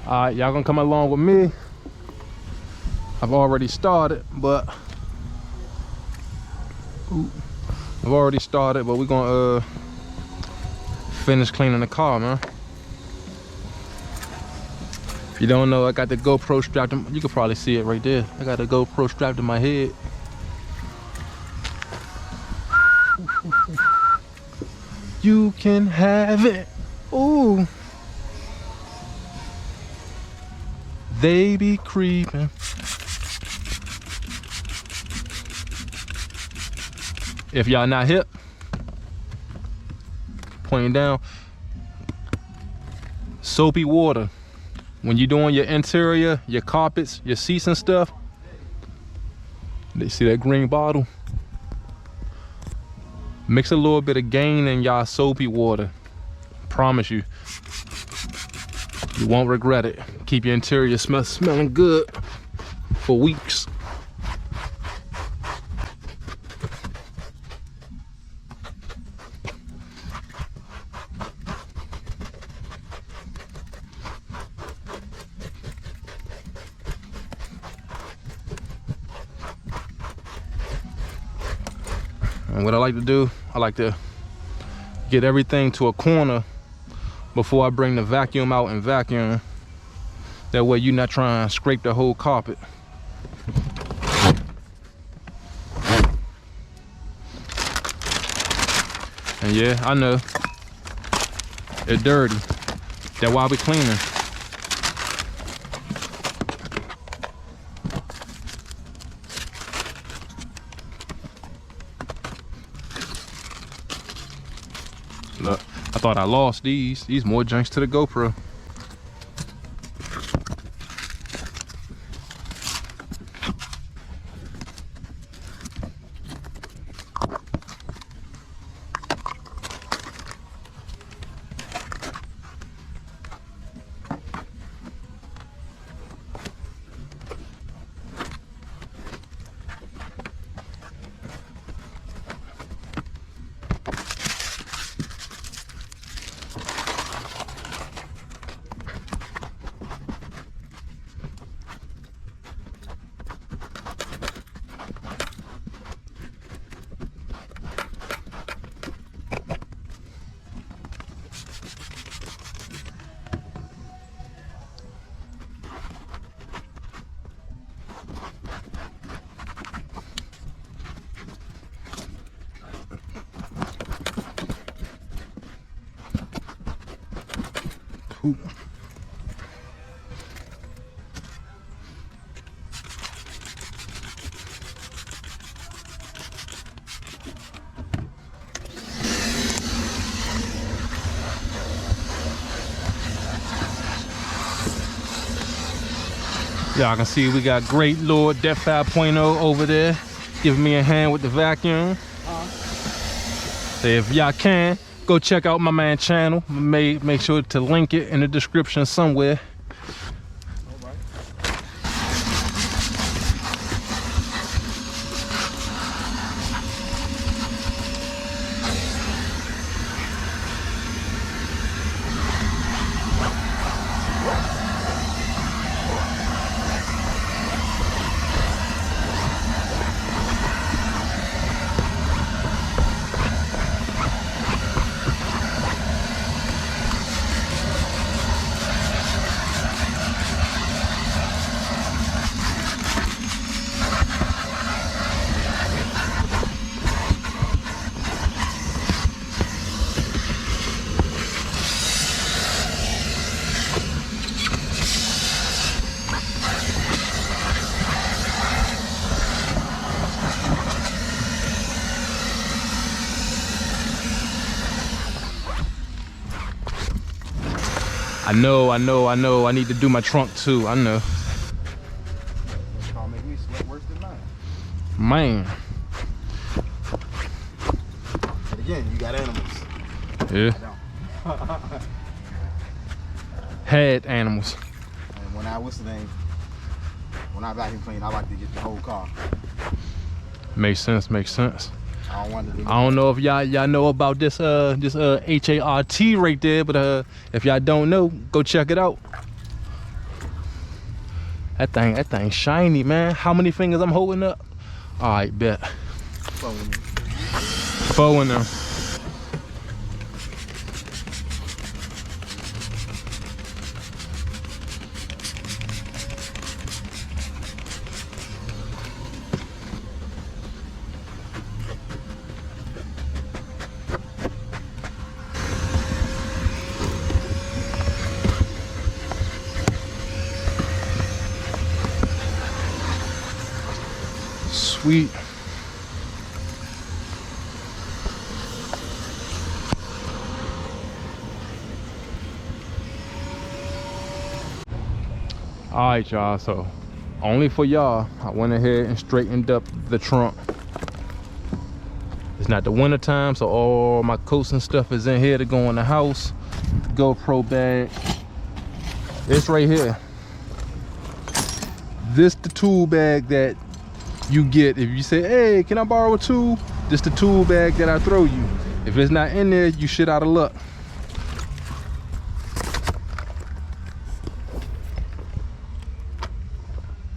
All right, y'all gonna come along with me. I've already started, but we're gonna finish cleaning the car, man. If you don't know, I got the GoPro strapped to, you can probably see it right there. I got the GoPro strapped to my head. You can have it. Ooh. They be creeping. If y'all not hip, pointing down, soapy water. When you're doing your interior, your carpets, your seats and stuff, they see that green bottle? Mix a little bit of Gain in y'all soapy water. Promise you, you won't regret it. Keep your interior smelling good for weeks. And what I like to do, I like to get everything to a corner before I bring the vacuum out and vacuum. That way you're not trying to scrape the whole carpet. And yeah, I know, it's dirty. That's why we cleaning. Look, I thought I lost these. These more junks to the GoPro. Ooh. Y'all can see we got Great Lord That5 over there giving me a hand with the vacuum. So if y'all can, go check out my man's channel. Make sure to link it in the description somewhere. I need to do my trunk too. I know. Gonna make me sweat worse than mine. Man. But again, you got animals. Yeah. I don't. Had animals. And when I vacuum clean, I like to get the whole car. Makes sense. I don't want to do I don't know if y'all know about this HART right there, but if y'all don't know, go check it out. That thing shiny, man. How many fingers I'm holding up? All right, bet. 4 in them. Sweet. All right, y'all, so only for y'all, I went ahead and straightened up the trunk. It's not the winter time, so all my coats and stuff is in here to go in the house. GoPro bag, it's right here. This the tool bag that you get if you say, hey, can I borrow a tool? This the tool bag that I throw you. If it's not in there, you shit out of luck.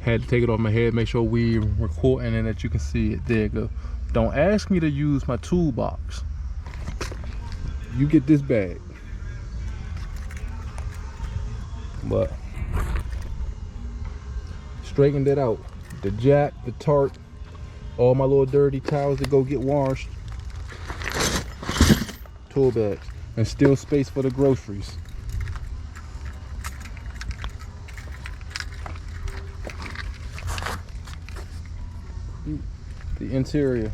Had to take it off my head, make sure we recording and that you can see it. There you go. Don't ask me to use my toolbox. You get this bag. But straightened it out. The jack, the tarp, all my little dirty towels to go get washed. Tool bags. And still space for the groceries. The interior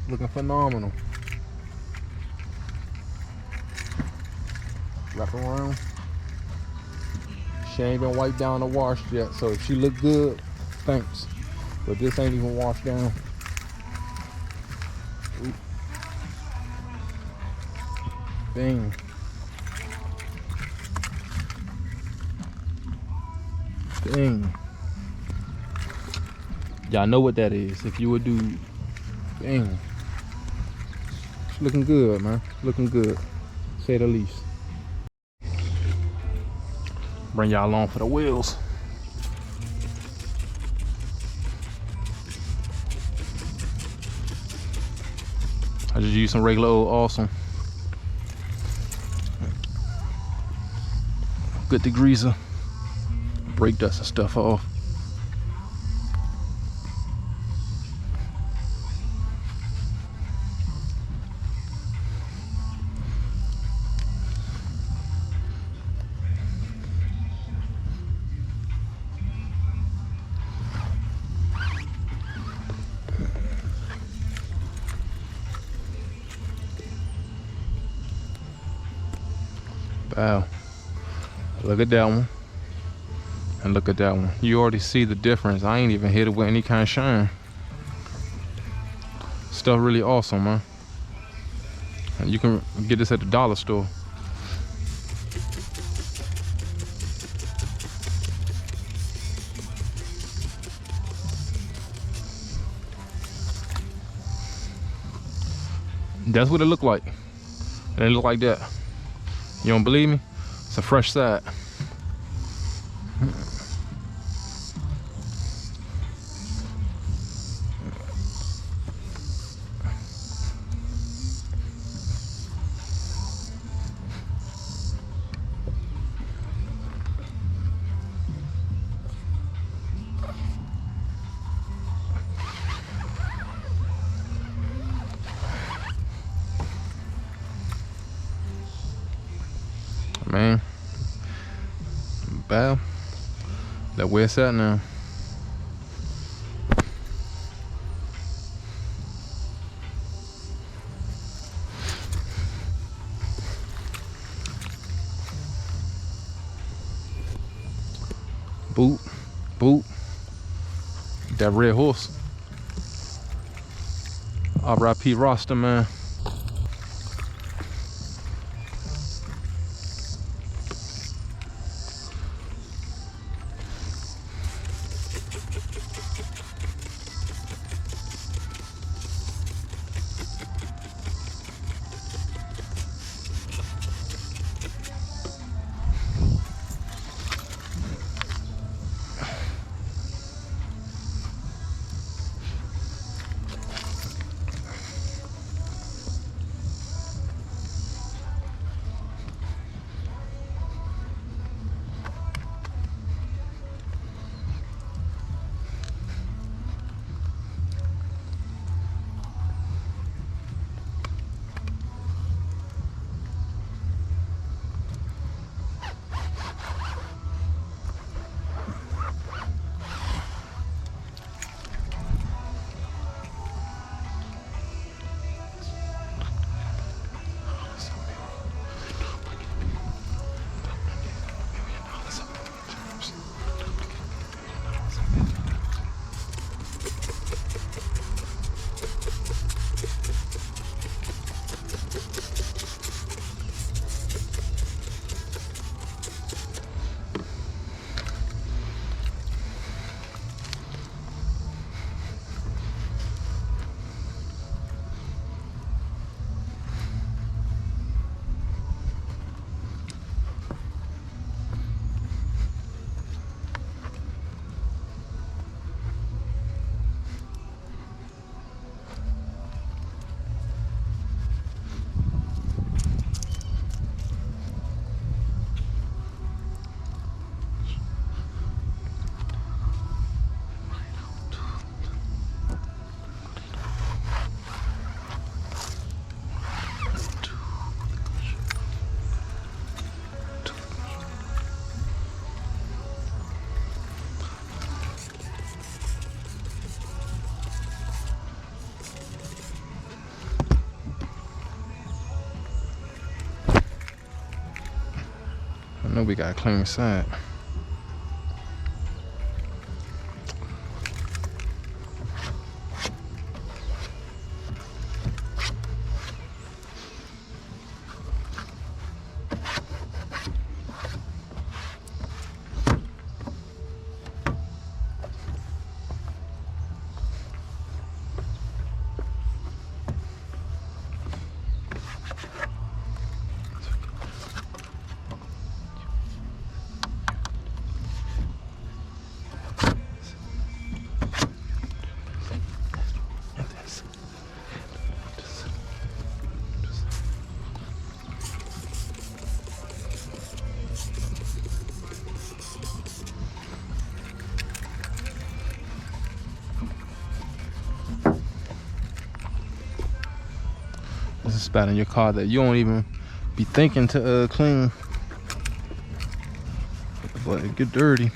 looking phenomenal. Wrap around. She ain't been wiped down or washed yet, so if she look good, thanks. But this ain't even washed down. Ooh. Bang. Bang. Y'all know what that is. If you a dude, bang. It's looking good, man. Looking good, say the least. Bring y'all along for the wheels. I just used some regular old Awesome. Good degreaser. Brake dust and stuff off. Wow, look at that one, and look at that one. You already see the difference. I ain't even hit it with any kind of shine. Stuff really awesome, man. And you can get this at the dollar store. That's what it looked like, and it looked like that. You don't believe me? It's a fresh side. Man, bow. That where it's at now. Boot, boot. That red horse. R.I.P. Roster, man. I know we got a clean side. There's a spot in your car that you don't even be thinking to clean, but it get dirty.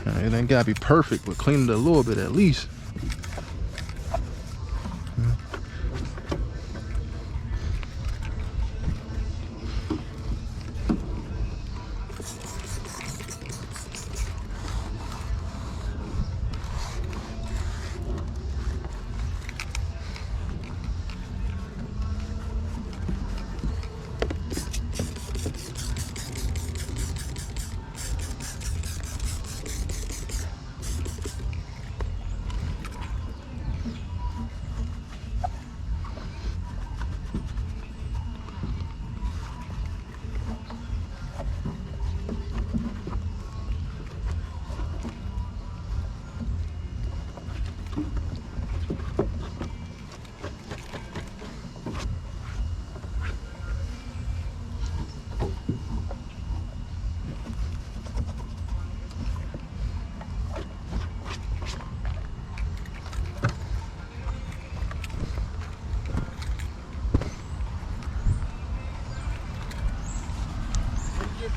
It ain't gotta be perfect, but clean it a little bit at least.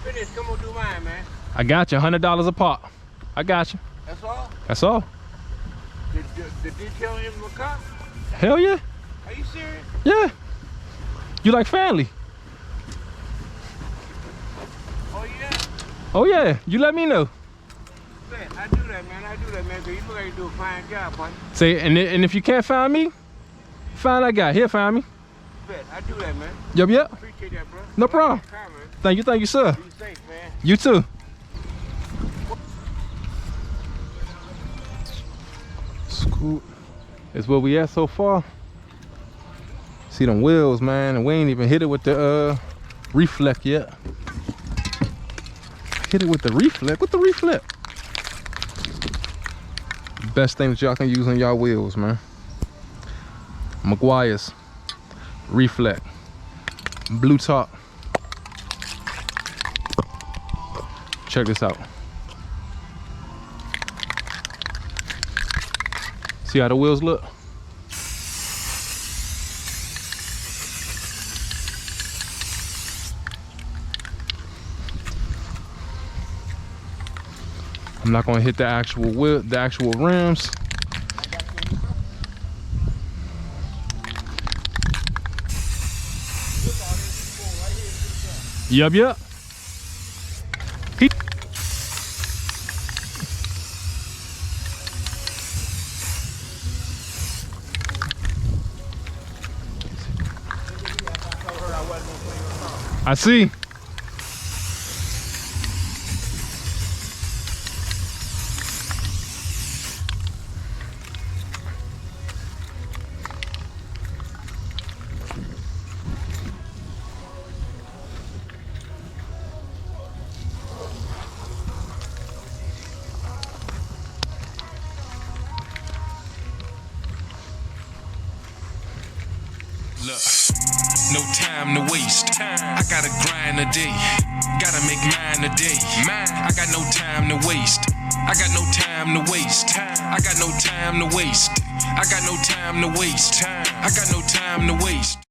Finish, come on do mine, man. I got you, $100 a pop. I got you. That's all? That's all. The detail in my car? Hell yeah. Are you serious? Yeah. You like family? Oh yeah? Oh yeah, you let me know. Bet, I do that, man. I do that, man. Cause you look like you do a fine job, buddy. Say, and if you can't find me, find that guy. He'll find me. Bet, I do that, man. Yep. Appreciate that, bro. No problem. Car, man. Thank you, sir. Be safe, man. You too. Scoot is where we at so far. See them wheels, man, and we ain't even hit it with the reflect yet. Hit it with the reflect. What the reflect? Best thing that y'all can use on y'all wheels, man. McGuire's reflect, blue top. Check this out. See how the wheels look? I'm not gonna hit the actual wheel, the actual rims. Yep. I see. Look, no time to waste. I gotta grind a day. Gotta make mine a day. I got no time to waste. I got no time to waste. I got no time to waste. I got no time to waste. I got no time to waste.